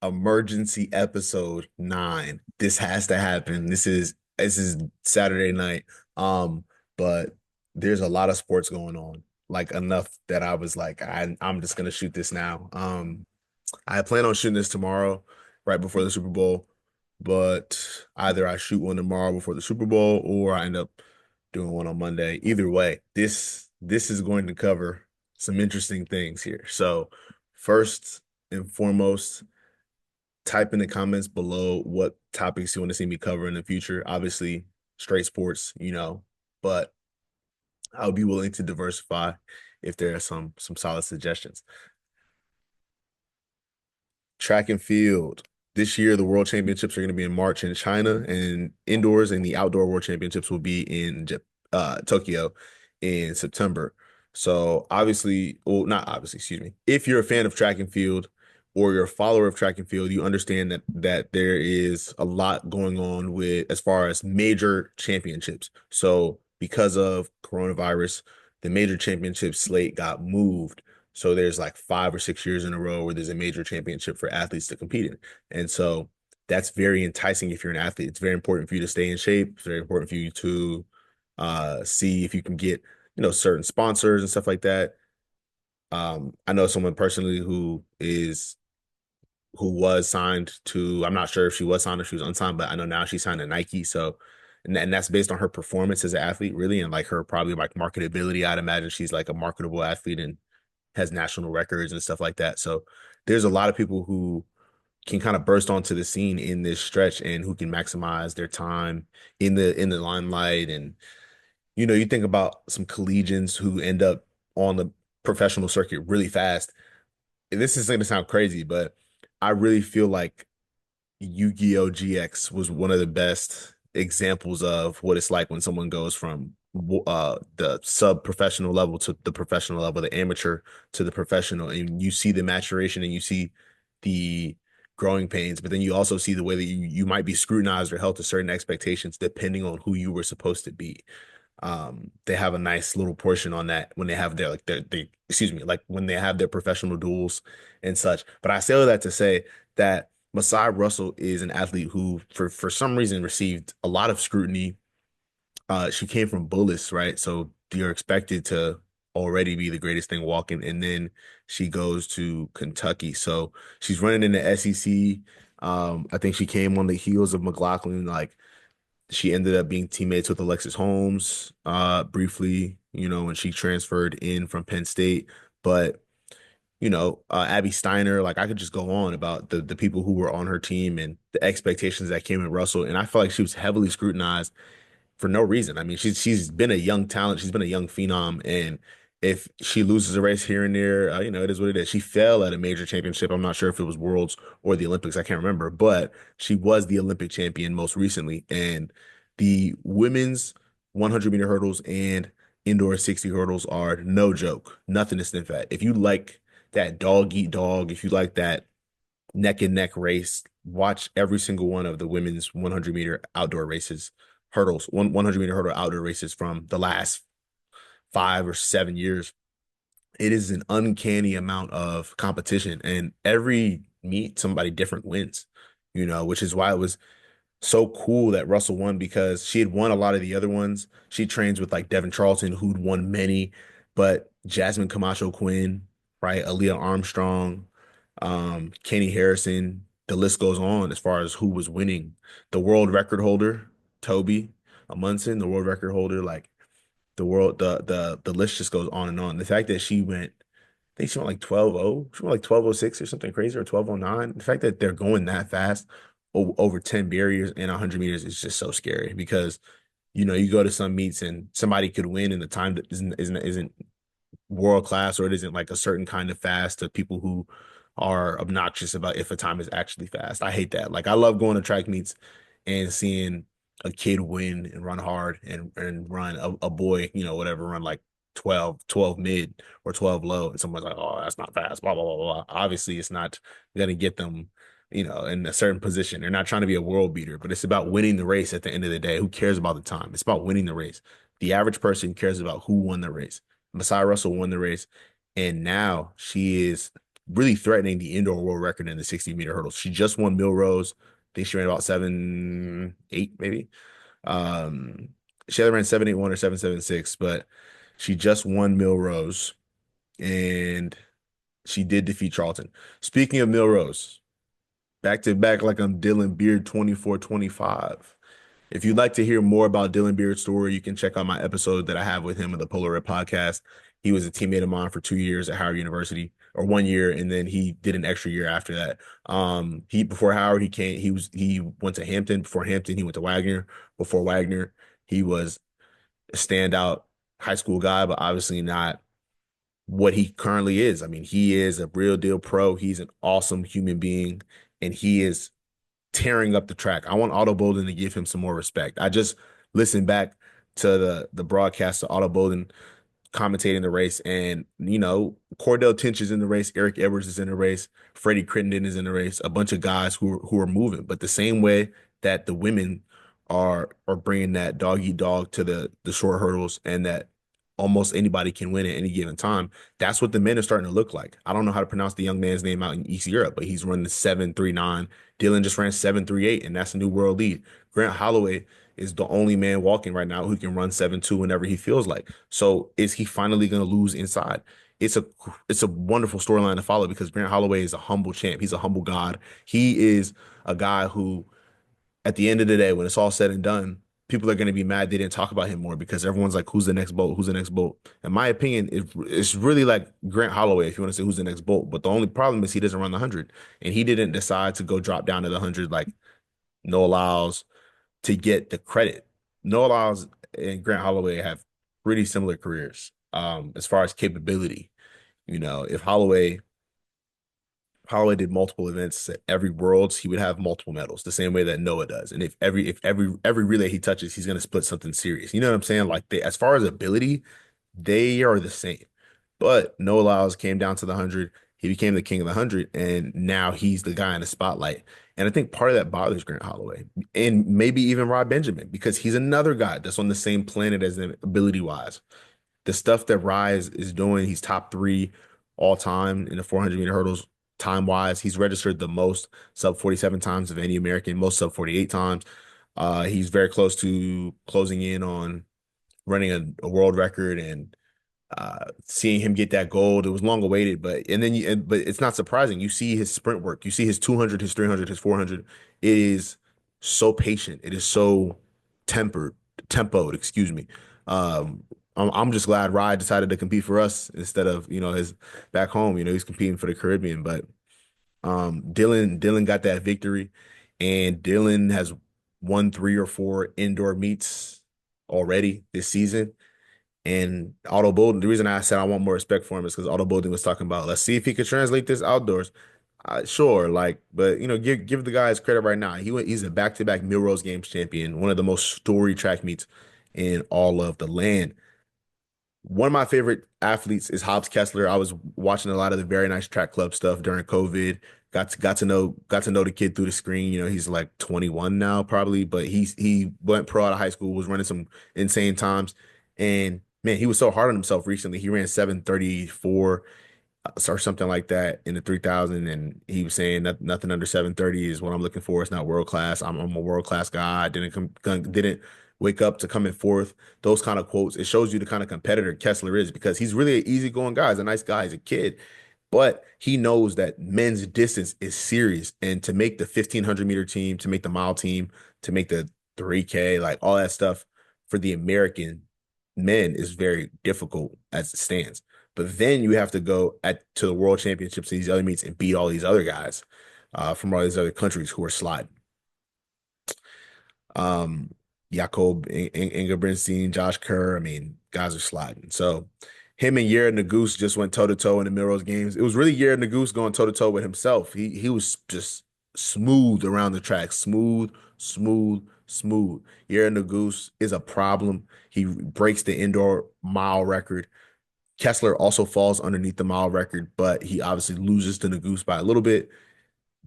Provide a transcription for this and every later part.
Emergency episode 9. This has to happen. This is Saturday night. Um, but there's a lot of sports going on. Like enough that I was like, I'm just gonna shoot this now. I plan on shooting this tomorrow, right before the Super Bowl, but either I shoot one tomorrow before the Super Bowl or I end up doing one on Monday. Either way, this is going to cover some interesting things here. So first and foremost, type in the comments below what topics you want to see me cover in the future. Obviously, straight sports, but I'll be willing to diversify if there are some solid suggestions. Track and field. This year, the World Championships are going to be in March in China, and indoors and the outdoor World Championships will be in Tokyo in September. So obviously, well, not obviously, excuse me. If you're a fan of track and field or you're a follower of track and field, you understand that there is a lot going on with as far as major championships. So because of coronavirus, the major championship slate got moved, so there's like 5 or 6 years in a row where there's a major championship for athletes to compete in. And so that's very enticing if you're an athlete. It's very important for you to stay in shape. It's very important for you to see if you can get, certain sponsors and stuff like that. I know someone personally who was signed to, I'm not sure if she was signed or she was unsigned, but I know now she's signed to Nike. So, and that's based on her performance as an athlete, really, and like her probably like marketability. I'd imagine she's like a marketable athlete and has national records and stuff like that. So there's a lot of people who can kind of burst onto the scene in this stretch and who can maximize their time in the limelight. And you think about some collegians who end up on the professional circuit really fast. And this is going to sound crazy, but I really feel like Yu-Gi-Oh! GX was one of the best examples of what it's like when someone goes from the sub-professional level to the professional level, the amateur to the professional, and you see the maturation and you see the growing pains, but then you also see the way that you might be scrutinized or held to certain expectations depending on who you were supposed to be. They have a nice little portion on that when they have their like excuse me, like when they have their professional duels and such. But I say all that to say that Masai Russell is an athlete who for some reason received a lot of scrutiny. She came from Bullis, right? So you're expected to already be the greatest thing walking, and then she goes to Kentucky. So she's running in the SEC. I think she came on the heels of McLaughlin. Like she ended up being teammates with Alexis Holmes, briefly, when she transferred in from Penn State. But Abby Steiner, like I could just go on about the people who were on her team and the expectations that came with Russell. And I feel like she was heavily scrutinized for no reason. I mean, she's been a young talent, she's been a young phenom, and if she loses a race here and there, it is what it is. She fell at a major championship. I'm not sure if it was Worlds or the Olympics. I can't remember, but she was the Olympic champion most recently. And the women's 100-meter hurdles and indoor 60 hurdles are no joke. Nothing to sniff at. If you like that dog eat dog, if you like that neck and neck race, watch every single one of the women's 100-meter outdoor races, hurdles, 100-meter hurdle outdoor races from the last 5 or 7 years. It is an uncanny amount of competition, and every meet somebody different wins, which is why it was so cool that Russell won because she had won a lot of the other ones. She trains with like Devin Charlton, who'd won many, but Jasmine Camacho Quinn, right? Aaliyah Armstrong, Kenny Harrison, the list goes on as far as who was winning. The world record holder, Toby Amundsen, the world record holder, like the list just goes on and on. The fact that I think she went like 12:0, she went like 12:06 or something crazy or 12:09. The fact that they're going that fast over 10 barriers and 100 meters is just so scary because you go to some meets and somebody could win and the time that isn't world class, or it isn't like a certain kind of fast to people who are obnoxious about if a time is actually fast. I hate that. Like I love going to track meets and seeing a kid win and run hard and run a boy, whatever, run like 12 mid or 12 low. And someone's like, oh, that's not fast, blah, blah, blah, blah. Obviously, it's not going to get them, in a certain position. They're not trying to be a world beater, but it's about winning the race at the end of the day. Who cares about the time? It's about winning the race. The average person cares about who won the race. Masai Russell won the race, and now she is really threatening the indoor world record in the 60-meter hurdles. She just won Millrose. I think she ran about 7.8 maybe. Um, she either ran 7.81 or 7.76, but she just won Millrose and she did defeat Charlton. Speaking of Millrose, back to back like I'm Dylan Beard 24-25. If you'd like to hear more about Dylan Beard's story, you can check out my episode that I have with him on the Polar Red podcast. He was a teammate of mine for 2 years at Howard University, or 1 year, and then he did an extra year after that. He before Howard, he went to Hampton. Before Hampton, he went to Wagner. Before Wagner, he was a standout high school guy, but obviously not what he currently is. I mean, he is a real deal pro. He's an awesome human being, and he is tearing up the track. I want Otto Bolden to give him some more respect. I just listened back to the broadcast of Otto Bolden commentating the race, and Cordell Tinch is in the race, Eric Edwards is in the race, Freddie Crittenden is in the race, a bunch of guys who are moving. But the same way that the women are bringing that dog eat dog to the short hurdles, and that almost anybody can win at any given time. That's what the men are starting to look like. I don't know how to pronounce the young man's name out in East Europe, but he's running 7.39. Dylan just ran 7.38, and that's a new world lead. Grant Holloway is the only man walking right now who can run 7.2 whenever he feels like. So is he finally going to lose inside? It's a wonderful storyline to follow because Grant Holloway is a humble champ. He's a humble god. He is a guy who, at the end of the day, when it's all said and done, people are going to be mad they didn't talk about him more because everyone's like, who's the next Bolt? Who's the next Bolt? In my opinion, it's really like Grant Holloway, if you want to say who's the next Bolt. But the only problem is he doesn't run the 100. And he didn't decide to go drop down to the 100 like Noah Lyles to get the credit. Noah Lyles and Grant Holloway have pretty similar careers as far as capability. If Holloway did multiple events at every Worlds, he would have multiple medals, the same way that Noah does. And if every relay he touches, he's going to split something serious. You know what I'm saying? Like as far as ability, they are the same. But Noah Lyles came down to the 100. He became the king of the 100, and now he's the guy in the spotlight. And I think part of that bothers Grant Holloway and maybe even Rod Benjamin because he's another guy that's on the same planet as them ability wise. The stuff that Rise is doing, he's top three all time in the 400-meter hurdles time wise. He's registered the most sub 47 times of any American, most sub 48 times. He's very close to closing in on running a world record, and seeing him get that gold, it was long awaited. But it's not surprising. You see his sprint work, you see his 200, his 300, his 400. It is so patient. It is so tempoed, excuse me. I'm just glad Rye decided to compete for us instead of, his back home. He's competing for the Caribbean, but Dylan got that victory, and Dylan has won 3 or 4 indoor meets already this season. And Otto Bolden, the reason I said I want more respect for him is because Otto Bolden was talking about, let's see if he could translate this outdoors. Sure, but give the guy his credit right now. He's a back-to-back Millrose Games champion, one of the most storied track meets in all of the land. One of my favorite athletes is Hobbs Kessler. I was watching a lot of the Very Nice Track Club stuff during COVID. Got to know the kid through the screen. He's like 21 now probably, but he went pro out of high school, was running some insane times. And man, he was so hard on himself recently. He ran 7:34 or something like that in the 3,000, and he was saying that nothing under 7:30 is what I'm looking for. It's not world class. I'm a world class guy. I didn't wake up to coming fourth. Those kind of quotes. It shows you the kind of competitor Kessler is because he's really an easygoing guy. He's a nice guy. He's a kid, but he knows that men's distance is serious, and to make the 1,500-meter team, to make the mile team, to make the 3K, like all that stuff for the American men is very difficult as it stands. But then you have to go to the world championships and these other meets and beat all these other guys from all these other countries who are sliding. Jakob Ingebrigtsen, Josh Kerr. I mean, guys are sliding. So him and Jared Naguse just went toe-to-toe in the Millrose games. It was really Jared Naguse going toe-to-toe with himself. He was just smooth around the track. Smooth, smooth, smooth. Jared Naguse is a problem. He breaks the indoor mile record. Kessler also falls underneath the mile record, but he obviously loses to Naguse by a little bit.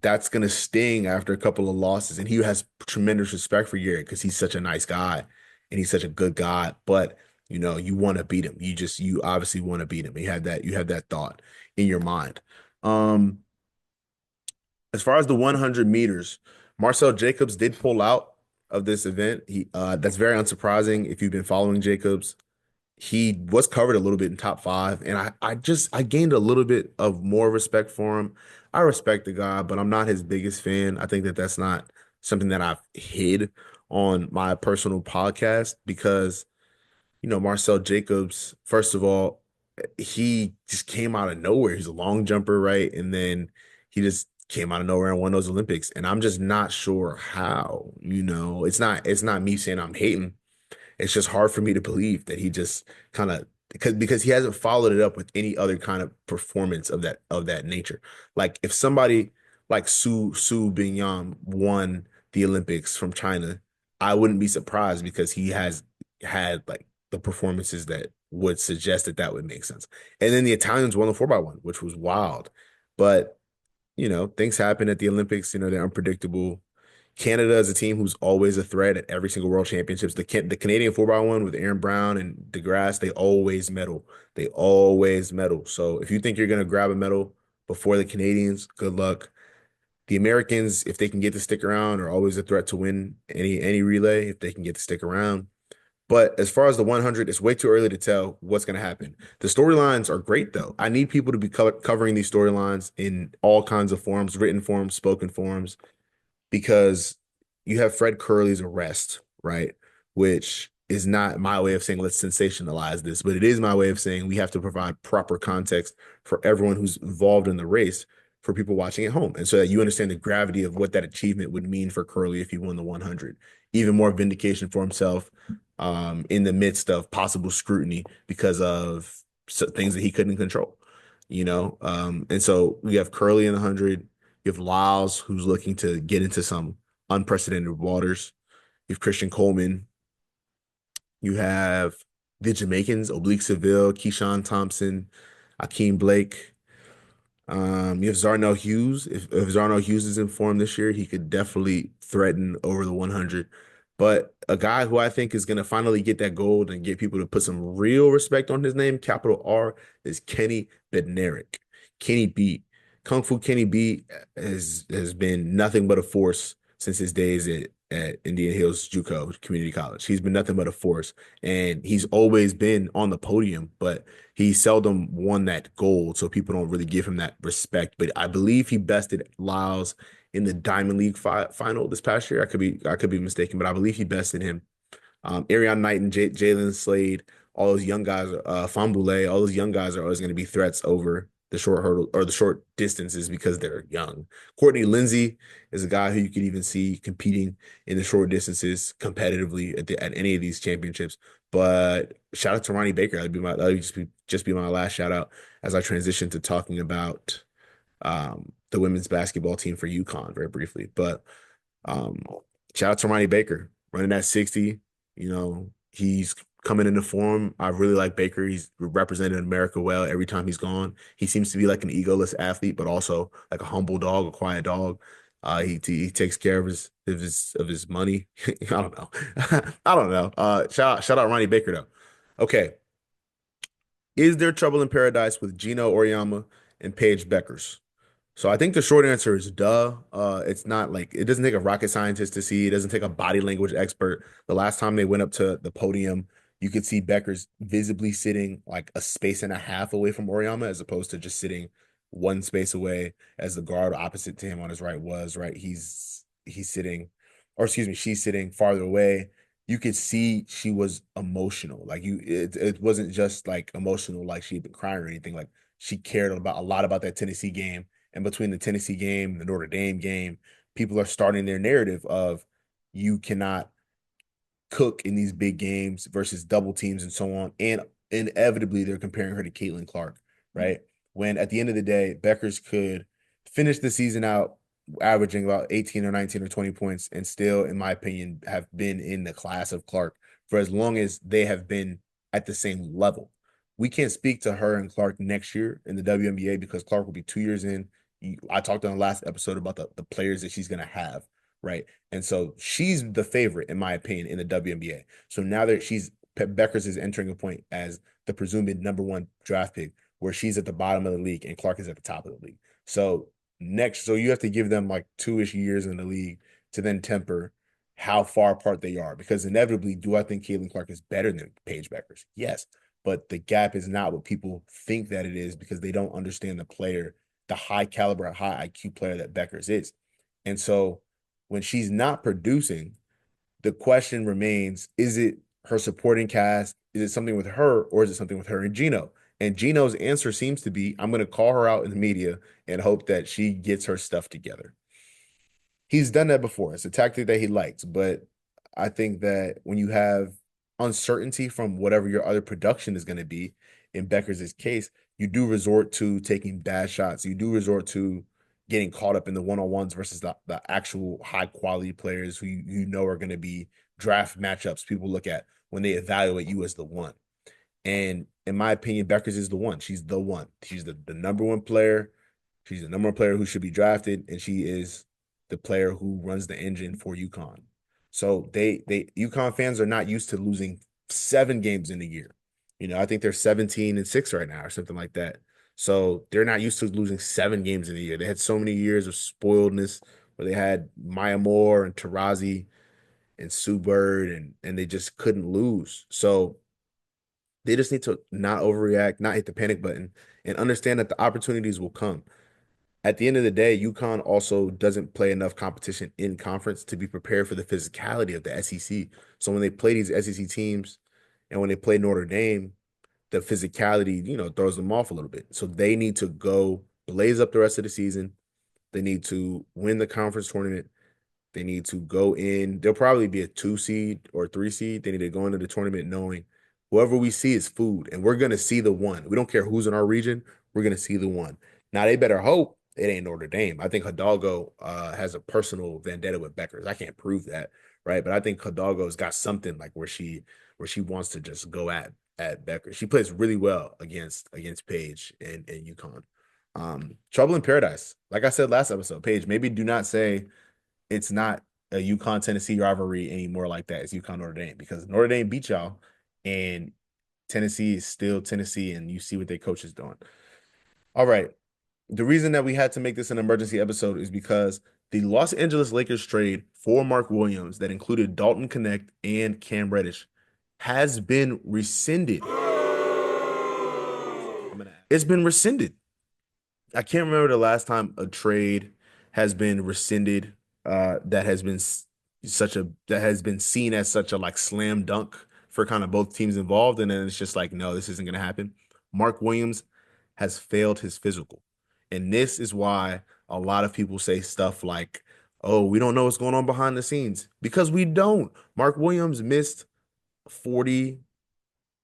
That's going to sting after a couple of losses. And he has tremendous respect for Jared because he's such a nice guy and he's such a good guy. But, you want to beat him. You obviously want to beat him. You have that thought in your mind. Um, as far as the 100 meters, Marcel Jacobs did pull out of this event. That's very unsurprising if you've been following Jacobs. He was covered a little bit in top five, and I gained a little bit of more respect for him. I respect the guy, but I'm not his biggest fan. I think that that's not something that I've hid on my personal podcast because Marcel Jacobs, first of all, he just came out of nowhere. He's a long jumper, right? And then he just came out of nowhere and won those Olympics. And I'm just not sure how, it's not me saying I'm hating. It's just hard for me to believe that he just kind of because he hasn't followed it up with any other kind of performance of that nature. Like if somebody like Su Bingyam won the Olympics from China, I wouldn't be surprised because he has had like the performances that would suggest that that would make sense. And then the Italians won the 4x1, which was wild. But things happen at the Olympics, they're unpredictable. Canada is a team who's always a threat at every single World Championships. The Canadian 4x1 with Aaron Brown and DeGrasse, they always medal. They always medal. So if you think you're going to grab a medal before the Canadians, good luck. The Americans, if they can get to stick around, are always a threat to win any relay if they can get to stick around. But as far as the 100, it's way too early to tell what's going to happen. The storylines are great, though. I need people to be covering these storylines in all kinds of forms, written forms, spoken forms, because you have Fred Curley's arrest, right? Which is not my way of saying let's sensationalize this, but it is my way of saying we have to provide proper context for everyone who's involved in the race for people watching at home. And so that you understand the gravity of what that achievement would mean for Curley if he won the 100. Even more vindication for himself in the midst of possible scrutiny because of things that he couldn't control, and so we have Curley in the 100. You have Lyles, who's looking to get into some unprecedented waters. You have Christian Coleman. You have the Jamaicans, Oblique Seville, Keyshawn Thompson, Akeem Blake. You have Zarnell Hughes. If Zarnell Hughes is in form this year, he could definitely threaten over the 100. But a guy who I think is going to finally get that gold and get people to put some real respect on his name, capital R, is Kenny Bednarik. Kenny B. Kung Fu Kenny B has been nothing but a force since his days at Indian Hills JUCO Community College. He's been nothing but a force, and he's always been on the podium, but he seldom won that gold, so people don't really give him that respect. But I believe he bested Lyles in the Diamond League final this past year. I could be mistaken, but I believe he bested him. Arion Knight and Jalen Slade, all those young guys, Fambule, all those young guys are always going to be threats over the short hurdle or the short distances because they're young. Courtney Lindsay is a guy who you could even see competing in the short distances competitively at any of these championships. But shout out to Ronnie Baker. That would just be my last shout out as I transition to talking about the women's basketball team for UConn very briefly. But um, shout out to Ronnie Baker running that 60. He's coming into form. I really like Baker. He's represented America well every time he's gone. He seems to be like an egoless athlete, but also like a humble dog, a quiet dog. He takes care of his money. I don't know. I don't know. Shout out Ronnie Baker though. Okay. Is there trouble in paradise with Gino Oriyama and Paige Beckers? So I think the short answer is duh. It's not like it doesn't take a rocket scientist to see. It doesn't take a body language expert. The last time they went up to the podium, you could see Beckers visibly sitting like a space and a half away from Oriyama, as opposed to just sitting one space away, as the guard opposite to him on his right was right. He's sitting, or excuse me, she's sitting farther away. You could see she was emotional. Like it wasn't just like emotional, like she'd been crying or anything. Like she cared about a lot about that Tennessee game. And between the Tennessee game and the Notre Dame game, people are starting their narrative of you cannot cook in these big games versus double teams and so on. And inevitably, they're comparing her to Caitlin Clark, right? When at the end of the day, Beckers could finish the season out averaging about 18 or 19 or 20 points and still, in my opinion, have been in the class of Clark for as long as they have been at the same level. We can't speak to her and Clark next year in the WNBA because Clark will be 2 years in. I talked on the last episode about the players that she's going to have, right? And so she's the favorite, in my opinion, in the WNBA. So now that Beckers is entering a point as the presumed number one draft pick, where she's at the bottom of the league and Clark is at the top of the league. So so you have to give them like 2-ish years in the league to then temper how far apart they are. Because inevitably, do I think Caitlin Clark is better than Paige Beckers? Yes. But the gap is not what people think that it is because they don't understand the player, the high caliber, high IQ player that Beckers is. And so when she's not producing, the question remains, is it her supporting cast? Is it something with her or is it something with her and Gino? And Gino's answer seems to be, I'm going to call her out in the media and hope that she gets her stuff together. He's done that before. It's a tactic that he likes, but I think that when you have uncertainty from whatever your other production is going to be, in Becker's case, you do resort to taking bad shots. You do resort to getting caught up in the one-on-ones versus the actual high quality players who you know are going to be draft matchups people look at when they evaluate you as the one. And in my opinion, Beckers is the one. She's the one. She's the number one player. She's the number one player who should be drafted, and she is the player who runs the engine for UConn. So they UConn fans are not used to losing 7 games in a year. I think they're 17-6 right now or something like that. So they're not used to losing 7 games in a year. They had so many years of spoiledness where they had Maya Moore and Tarazi and Sue Bird and they just couldn't lose. So they just need to not overreact, not hit the panic button, and understand that the opportunities will come. At the end of the day, UConn also doesn't play enough competition in conference to be prepared for the physicality of the SEC. So when they play these SEC teams and when they play Notre Dame, the physicality, throws them off a little bit. So they need to go blaze up the rest of the season. They need to win the conference tournament. They need to go in. They'll probably be a 2 seed or 3 seed. They need to go into the tournament knowing whoever we see is food, and we're going to see the one. We don't care who's in our region. We're going to see the one. Now, they better hope it ain't Notre Dame. I think Hidalgo has a personal vendetta with Beckers. I can't prove that, right? But I think Hidalgo's got something like where she wants to just go at Beckers. She plays really well against Paige and UConn. Trouble in paradise. Like I said last episode, Paige, maybe do not say it's not a UConn Tennessee rivalry anymore like that. It's UConn Notre Dame because Notre Dame beat y'all and Tennessee is still Tennessee and you see what their coach is doing. All right. The reason that we had to make this an emergency episode is because the Los Angeles Lakers trade for Mark Williams that included Dalton Connect and Cam Reddish has been rescinded. It's been rescinded. I can't remember the last time a trade has been rescinded that has been that has been seen as such a like slam dunk for kind of both teams involved, and then it's just like, no, this isn't going to happen. Mark Williams has failed his physical, and this is why a lot of people say stuff like, "Oh, we don't know what's going on behind the scenes," because we don't. Mark Williams missed 40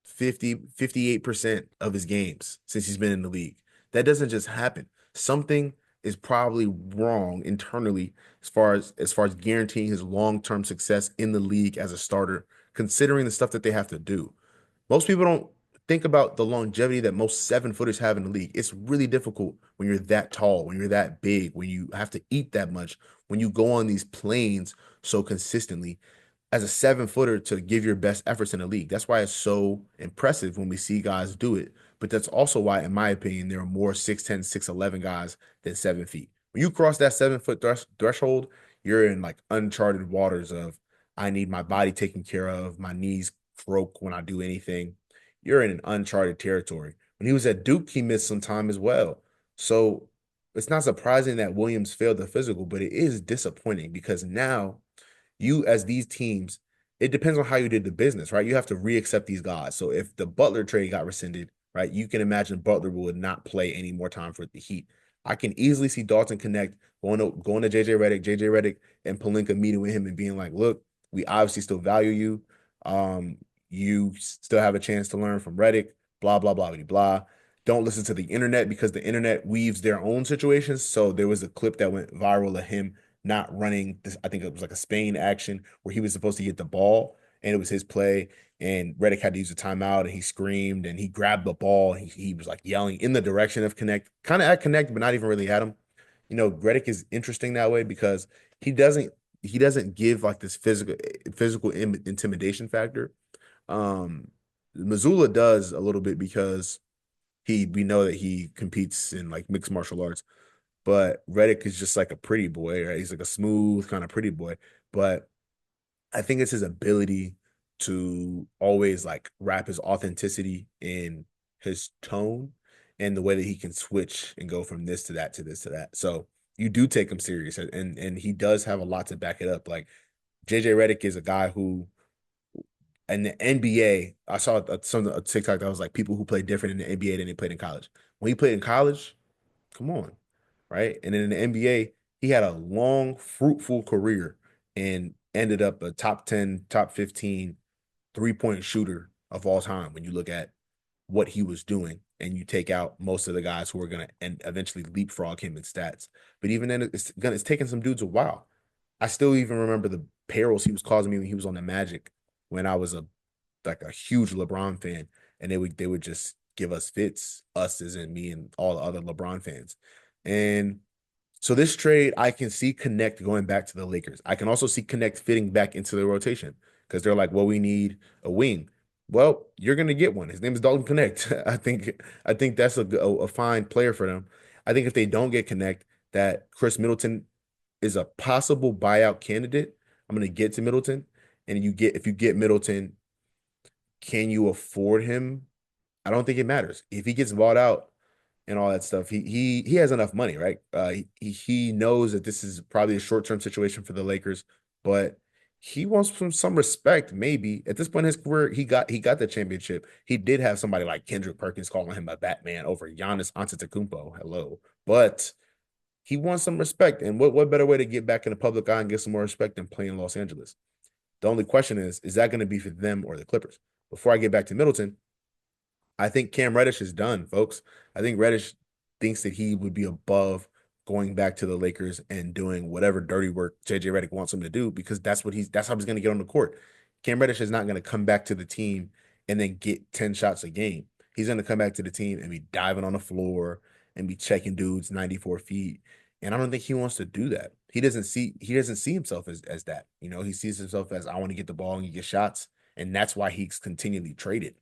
50, 58% of his games since he's been in the league. That doesn't just happen. Something is probably wrong internally as far as guaranteeing his long-term success in the league as a starter, considering the stuff that they have to do. Most people don't think about the longevity that most 7-footers have in the league. It's really difficult when you're that tall, when you're that big, when you have to eat that much, when you go on these planes so consistently as a 7-footer to give your best efforts in the league. That's why it's so impressive when we see guys do it. But that's also why, in my opinion, there are more 6'10", 6'11" guys than 7 feet. When you cross that 7-foot threshold, you're in like uncharted waters of I need my body taken care of. My knees broke when I do anything. You're in an uncharted territory. When he was at Duke, he missed some time as well. So it's not surprising that Williams failed the physical, but it is disappointing because now you as these teams, it depends on how you did the business, right? You have to reaccept these guys. So if the Butler trade got rescinded, right, you can imagine Butler would not play any more time for the Heat. I can easily see Dalton Connect going to JJ Redick and Pelinka meeting with him and being like, look, we obviously still value you. You still have a chance to learn from Redick, blah, blah, blah, blah, blah. Don't listen to the internet because the internet weaves their own situations. So there was a clip that went viral of him not running this. I think it was like a Spain action where he was supposed to get the ball and it was his play. And Redick had to use a timeout and he screamed and he grabbed the ball. He was like yelling in the direction of Connect, kind of at Connect, but not even really at him. Redick is interesting that way because he doesn't give like this physical intimidation factor. Missoula does a little bit because we know that he competes in like mixed martial arts. but Redick is just like a pretty boy, right? He's like a smooth kind of pretty boy. But I think it's his ability to always like wrap his authenticity in his tone and the way that he can switch and go from this to that to this to that. So you do take him serious, and he does have a lot to back it up. Like JJ Redick is a guy who in the NBA, I saw a TikTok that was like people who play different in the NBA than they played in college. When he played in college, come on, right? And then in the NBA, he had a long, fruitful career and ended up a top 10, top 15 3-point shooter of all time when you look at what he was doing and you take out most of the guys who are going to and eventually leapfrog him in stats. But even then, it's taken some dudes a while. I still even remember the perils he was causing me when he was on the Magic when I was a huge LeBron fan, and they would just give us fits, us as in me and all the other LeBron fans. And so this trade, I can see Connect going back to the Lakers. I can also see Connect fitting back into the rotation because they're like, well, we need a wing. Well, you're gonna get one. His name is Dalton Connect. I think that's a fine player for them. I think if they don't get Connect, that Chris Middleton is a possible buyout candidate. I'm gonna get to Middleton, and if you get Middleton, can you afford him? I don't think it matters. If he gets bought out and all that stuff, he has enough money, right? He knows that this is probably a short-term situation for the Lakers, but he wants some respect, maybe. At this point in his career, he got the championship. He did have somebody like Kendrick Perkins calling him a Batman over Giannis Antetokounmpo. Hello. But he wants some respect. And what better way to get back in the public eye and get some more respect than playing in Los Angeles? The only question is that going to be for them or the Clippers? Before I get back to Middleton, I think Cam Reddish is done, folks. I think Reddish thinks that he would be above going back to the Lakers and doing whatever dirty work JJ Redick wants him to do because that's how he's going to get on the court. Cam Reddish is not going to come back to the team and then get 10 shots a game. He's going to come back to the team and be diving on the floor and be checking dudes 94 feet. And I don't think he wants to do that. He doesn't see himself as that. He sees himself as I want to get the ball and get shots. And that's why he's continually traded.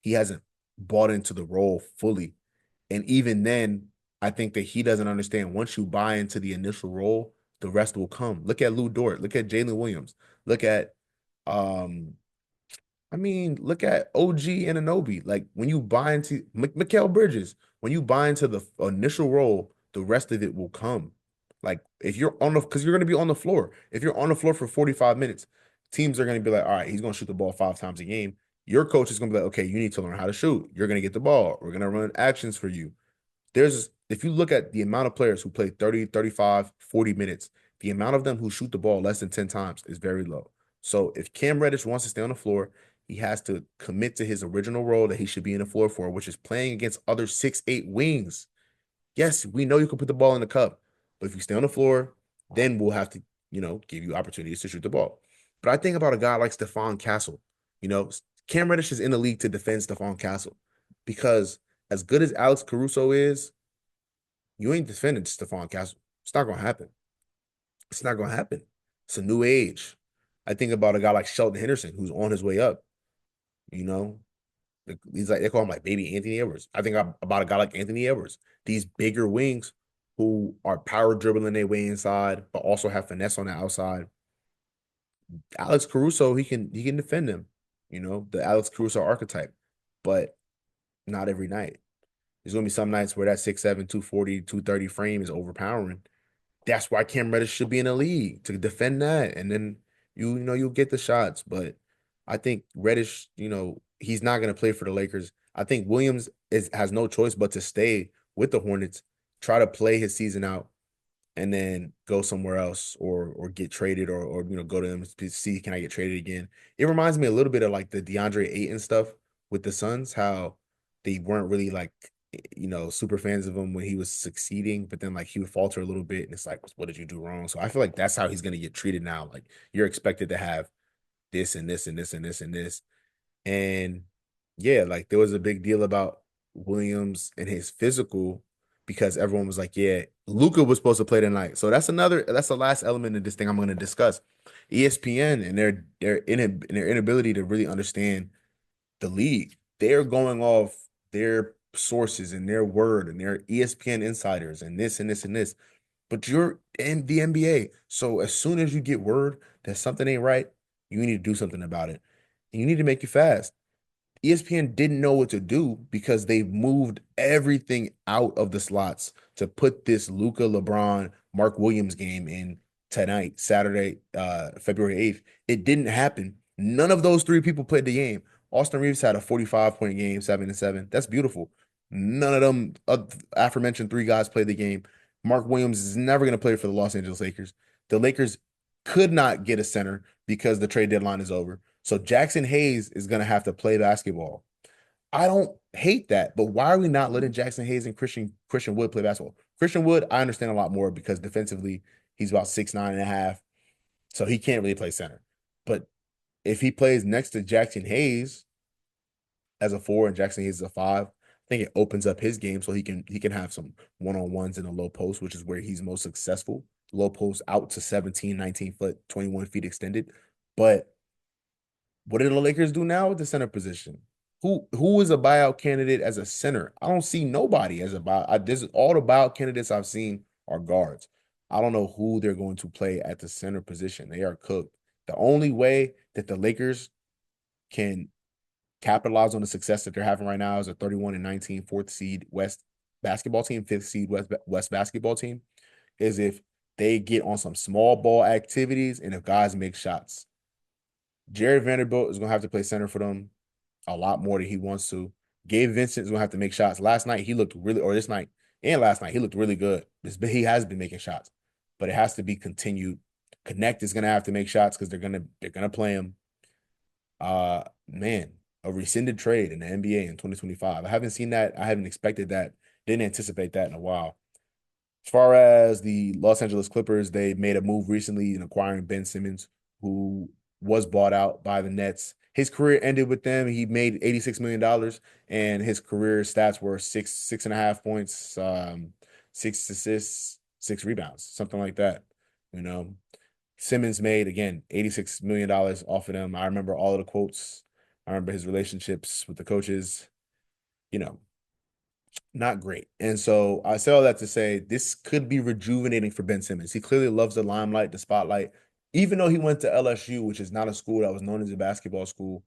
He hasn't bought into the role fully. And even then, I think that he doesn't understand once you buy into the initial role, the rest will come. Look at Lou Dort. Look at Jalen Williams. Look at, um, look at OG Anunoby. Like when you buy into Mikal Bridges, when you buy into the initial role, the rest of it will come. Like if you're because you're going to be on the floor. If you're on the floor for 45 minutes, teams are going to be like, all right, he's going to shoot the ball 5 times a game. Your coach is going to be like, okay, you need to learn how to shoot. You're going to get the ball. We're going to run actions for you. If you look at the amount of players who play 30, 35, 40 minutes, the amount of them who shoot the ball less than 10 times is very low. So if Cam Reddish wants to stay on the floor, he has to commit to his original role that he should be in the floor for, which is playing against other 6'8" wings. Yes, we know you can put the ball in the cup, but if you stay on the floor, then we'll have to, give you opportunities to shoot the ball. But I think about a guy like Stephon Castle. You know, Cam Reddish is in the league to defend Stephon Castle because as good as Alex Caruso is, you ain't defending Stephon Castle. It's not going to happen. It's not going to happen. It's a new age. I think about a guy like Shelton Henderson who's on his way up. You know, he's like they call him like baby Anthony Edwards. I think about a guy like Anthony Edwards. These bigger wings who are power dribbling their way inside, but also have finesse on the outside. Alex Caruso, he can defend him. The Alex Caruso archetype, but not every night. There's gonna be some nights where that 6'7", 240, 230 frame is overpowering. That's why Cam Reddish should be in the league to defend that, and then you'll get the shots. But I think Reddish, he's not gonna play for the Lakers. I think Williams has no choice but to stay with the Hornets, try to play his season out, and then go somewhere else or get traded or go to them to see can I get traded again. It reminds me a little bit of like the DeAndre Ayton stuff with the Suns, how they weren't really like super fans of him when he was succeeding, but then like he would falter a little bit and it's like, what did you do wrong? So I feel like that's how he's gonna get treated now. Like you're expected to have this and this and this and this and this. And yeah, like there was a big deal about Williams and his physical because everyone was like, yeah, Luka was supposed to play tonight. So that's the last element of this thing I'm going to discuss. ESPN and their inability to really understand the league. They're going off their sources and their word and their ESPN insiders and this and this and this. But you're in the NBA. So as soon as you get word that something ain't right, you need to do something about it. And you need to make it fast. ESPN didn't know what to do because they moved everything out of the slots to put this Luka, LeBron, Mark Williams game in tonight, Saturday, February 8th. It didn't happen. None of those three people played the game. Austin Reeves had a 45-point game, 7-7. That's beautiful. None of them aforementioned three guys played the game. Mark Williams is never going to play for the Los Angeles Lakers. The Lakers could not get a center because the trade deadline is over. So Jackson Hayes is going to have to play basketball. I don't hate that, but why are we not letting Jackson Hayes and Christian Wood play basketball? Christian Wood, I understand a lot more because defensively he's about 6'9.5", so he can't really play center. But if he plays next to Jackson Hayes as a 4 and Jackson Hayes as a 5, I think it opens up his game so he can have some one-on-ones in the low post, which is where he's most successful. Low post out to 17, 19 foot, 21 feet extended. But what do the Lakers do now with the center position? Who is a buyout candidate as a center? I don't see nobody as a buyout. This is all the buyout candidates I've seen are guards. I don't know who they're going to play at the center position. They are cooked. The only way that the Lakers can capitalize on the success that they're having right now is a 31-19 fourth seed West basketball team, fifth seed West basketball team, is if they get on some small ball activities and if guys make shots. Jared Vanderbilt is going to have to play center for them a lot more than he wants to. Gabe Vincent is going to have to make shots. Last night, he looked really, or this night and last night, he looked really good. He has been making shots, but it has to be continued. Connect is going to have to make shots because they're gonna play him. Man, a rescinded trade in the NBA in 2025. I haven't seen that. I haven't expected that. Didn't anticipate that in a while. As far as the Los Angeles Clippers, they made a move recently in acquiring Ben Simmons, who was bought out by the Nets. His career ended with them. He made $86 million, and his career stats were 6.5 points, 6 assists, 6 rebounds, something like that. You know, Simmons made, again, $86 million off of them. I remember all of the quotes. I remember his relationships with the coaches. You know, not great. And so I say all that to say this could be rejuvenating for Ben Simmons. He clearly loves the limelight, the spotlight, even though he went to LSU, which is not a school that was known as a basketball school.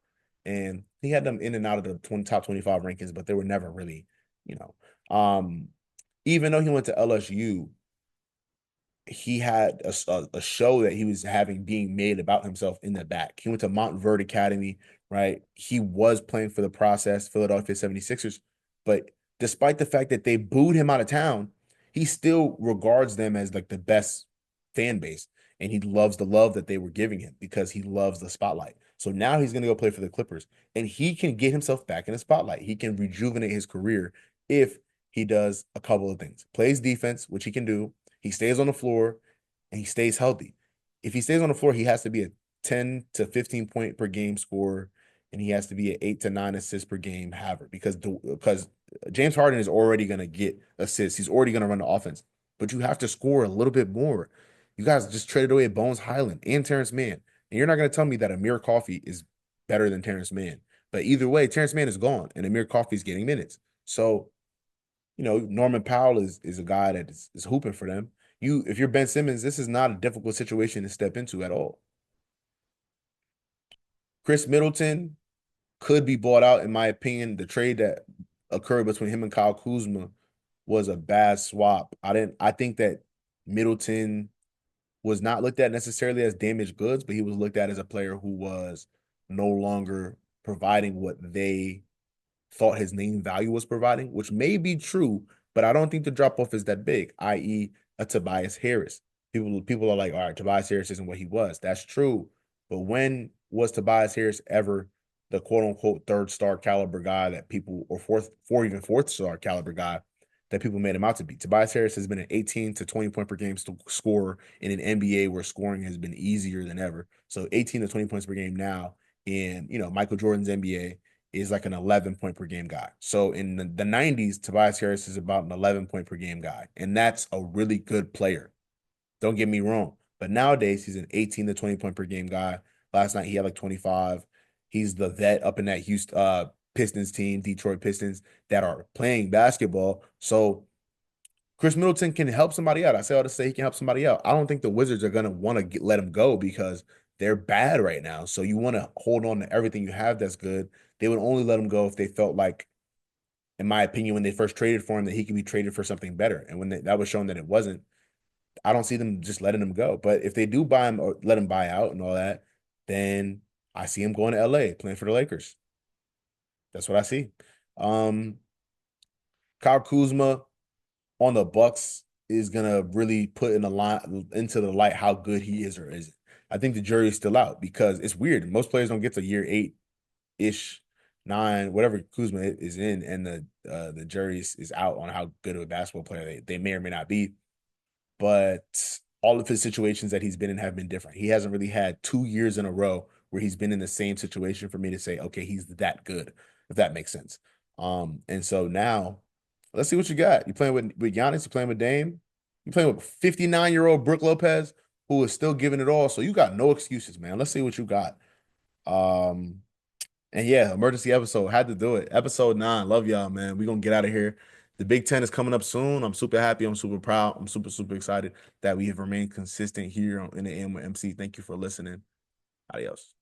And he had them in and out of the top 25 rankings, but they were never really, you know. Even though he went to LSU, he had a show that he was having being made about himself in the back. He went to Montverde Academy, right? He was playing for the process Philadelphia 76ers, but despite the fact that they booed him out of town, he still regards them as like the best fan base. And he loves the love that they were giving him because he loves the spotlight. So now he's going to go play for the Clippers and he can get himself back in the spotlight. He can rejuvenate his career if he does a couple of things. Plays defense, which he can do. He stays on the floor and he stays healthy. If he stays on the floor, he has to be a 10 to 15 point per game scorer and he has to be an 8 to 9 assists per game haver because James Harden is already going to get assists. He's already going to run the offense, but you have to score a little bit more. You guys just traded away Bones Highland and Terrence Mann, and you're not going to tell me that Amir Coffey is better than Terrence Mann. But either way, Terrence Mann is gone, and Amir Coffey is getting minutes. So, Norman Powell is a guy that is hooping for them. If you're Ben Simmons, this is not a difficult situation to step into at all. Chris Middleton could be bought out, in my opinion. The trade that occurred between him and Kyle Kuzma was a bad swap. I think that Middleton was not looked at necessarily as damaged goods, but he was looked at as a player who was no longer providing what they thought his name value was providing, which may be true, but I don't think the drop off is that big, i.e., a Tobias Harris. People are like, all right, Tobias Harris isn't what he was. That's true. But when was Tobias Harris ever the quote unquote third star caliber guy that people, or even fourth star caliber guy that people made him out to be? Tobias Harris has been an 18 to 20 point per game scorer in an NBA where scoring has been easier than ever. So 18 to 20 points per game now in, Michael Jordan's NBA is like an 11 point per game guy. So in the 90s, Tobias Harris is about an 11 point per game guy. And that's a really good player. Don't get me wrong. But nowadays, he's an 18 to 20 point per game guy. Last night, he had like 25. He's the vet up in that Pistons team, Detroit Pistons, that are playing basketball. So Chris Middleton can help somebody out. I say all to say he can help somebody out. I don't think the Wizards are gonna want to let him go because they're bad right now. So you want to hold on to everything you have that's good. They would only let him go if they felt like, in my opinion, when they first traded for him, that he could be traded for something better. And when that was shown that it wasn't, I don't see them just letting him go. But if they do buy him or let him buy out and all that, then I see him going to LA playing for the Lakers. That's what I see. Um, Kyle Kuzma on the Bucks is gonna really put in the line into the light how good he is or isn't. I think the jury is still out because it's weird. Most players don't get to year 8-ish, 9, whatever Kuzma is in, and the jury is out on how good of a basketball player they may or may not be. But all of his situations that he's been in have been different. He hasn't really had 2 years in a row where he's been in the same situation for me to say, okay, he's that good, if that makes sense. And so now let's see what you got. You playing with Giannis, you playing with Dame, you playing with 59-year-old Brook Lopez, who is still giving it all. So you got no excuses, man. Let's see what you got. Um, and yeah, emergency episode. Had to do it. Episode 9. Love y'all, man. We're gonna get out of here. The Big Ten is coming up soon. I'm super happy. I'm super proud. I'm super, super excited that we have remained consistent here in the AM with MC. Thank you for listening. Adios.